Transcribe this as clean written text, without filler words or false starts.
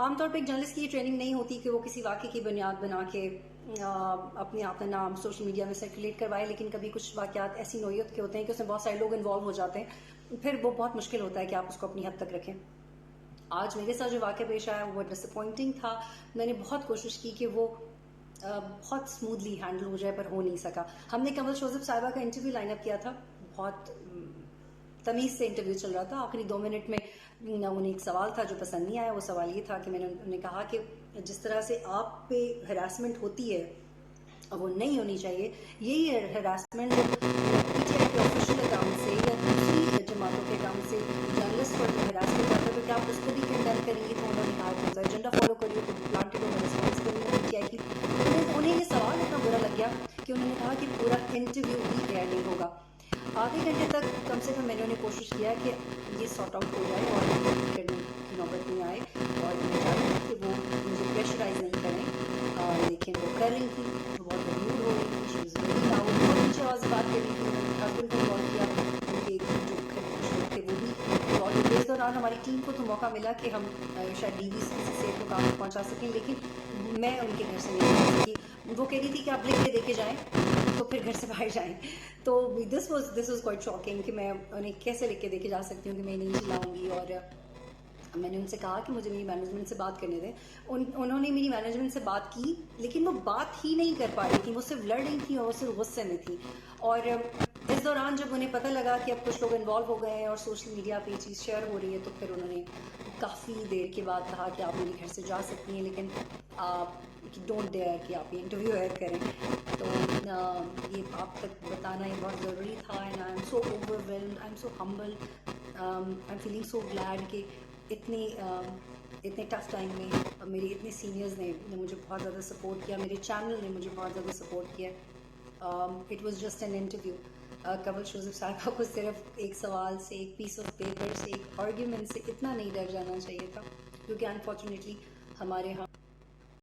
عام طور پہ ایک جرنلسٹ کی یہ ٹریننگ نہیں ہوتی کہ وہ کسی واقعے کی بنیاد بنا کے اپنے آپ کا نام سوشل میڈیا میں سرکولیٹ کروائے، لیکن کبھی کچھ واقعات ایسی نوعیت کے ہوتے ہیں کہ اس میں بہت سارے لوگ انوالو ہو جاتے ہیں، پھر وہ بہت مشکل ہوتا ہے کہ آپ اس کو اپنی حد تک رکھیں. آج میرے ساتھ جو واقعہ پیش آیا وہ ڈس اپوائنٹنگ تھا. میں نے بہت کوشش کی کہ وہ بہت اسموتھلی ہینڈل ہو جائے، پر ہو نہیں سکا. ہم نے کنول شوذب صاحبہ کا انٹرویو لائن اپ کیا تھا، بہت تمیز سے انٹرویو چل رہا تھا. آخری 2 منٹ میں انہیں ایک سوال تھا جو پسند نہیں آیا. وہ سوال یہ تھا کہ میں نے انہیں کہا کہ جس طرح سے آپ پہ ہراسمنٹ ہوتی ہے وہ نہیں ہونی چاہیے. یہی ہراسمنٹ پی ٹی آئی کے آفیشیل اکاؤنٹ سے یا دوسری جماعتوں کے اکاؤنٹ سے جرنلسٹ پر ہراس کیا جاتا ہے تو کیا آپ اس کو بھی کنڈیم کریں گے؟ تو انہوں نے کہا کہ ایجنڈا فالو کریے تو پلانٹڈ ہونا ریسپانسبل ہے پی ٹی آئی کی. انہیں یہ سوال اتنا برا لگ گیا کہ انہوں نے کہا کہ پورا انٹرویو بھی ایئر نہیں ہوگا. آدھے گھنٹے تک کم سے کم میں نے انہیں کوشش کیا کہ یہ سارٹ آؤٹ ہو جائے اور کرنے کی نوبت نہیں آئے، اور میں چاہتی ہوں کہ وہ مجھے پریشرائز نہیں کریں، لیکن وہ کر رہی تھی. وہ بہت غرور ہو رہی تھی، شی واز ویری لاؤڈ، بہت نیچے آواز سے بات کر رہی تھی. انہوں نے ہسبینڈ کو انوالو کیا، ان کے جو کچھ لوگ تھے وہ بھی انوالو ہوئے. اس دوران ہماری ٹیم کو تو موقع ملا کہ ہم شاید ڈی وی سی سے پیغام پہنچا سکیں، لیکن میں ان کے گھر سے نہیں جا سکی. وہ کہہ رہی تھی کہ آپ لکھ کے دے کے جائیں تو پھر گھر سے باہر جائیں. تو دس واز کوائٹ شاکنگ کہ میں انہیں کیسے لکھ کے دے کے جا سکتی ہوں کہ میں نہیں چلاؤں گی. اور میں نے ان سے کہا کہ مجھے میری مینجمنٹ سے بات کرنے دیں. انہوں نے میری مینجمنٹ سے بات کی، لیکن وہ بات ہی نہیں کر پا رہی تھی. وہ صرف لڑ رہی تھی اور وہ صرف غصے میں تھی. اور اس دوران جب انہیں پتہ لگا کہ اب کچھ لوگ انوالو ہو گئے ہیں اور سوشل میڈیا پہ یہ چیز شیئر ہو رہی ہے، تو پھر انہوں نے کافی دیر کے بعد کہا کہ آپ میرے گھر سے جا سکتی ہیں، لیکن آپ ڈونٹ ڈیئر کہ آپ یہ انٹرویو ایئر کریں. تو یہ آپ تک بتانا یہ بہت ضروری تھا. And I am so over whelmed, I am so humble, I am feeling so glad کہ اتنے ٹف ٹائم میں میری اتنے سینئرز نے مجھے بہت زیادہ سپورٹ کیا، میرے چینل نے مجھے بہت زیادہ سپورٹ کیا. It was just an interview. Kanwal Shozab صاحبہ کو صرف ایک سوال سے، ایک پیس آف پیپر سے، ایک آرگیومنٹ سے اتنا نہیں ڈر جانا چاہیے تھا، کیونکہ انفارچونیٹلی ہمارے ہاں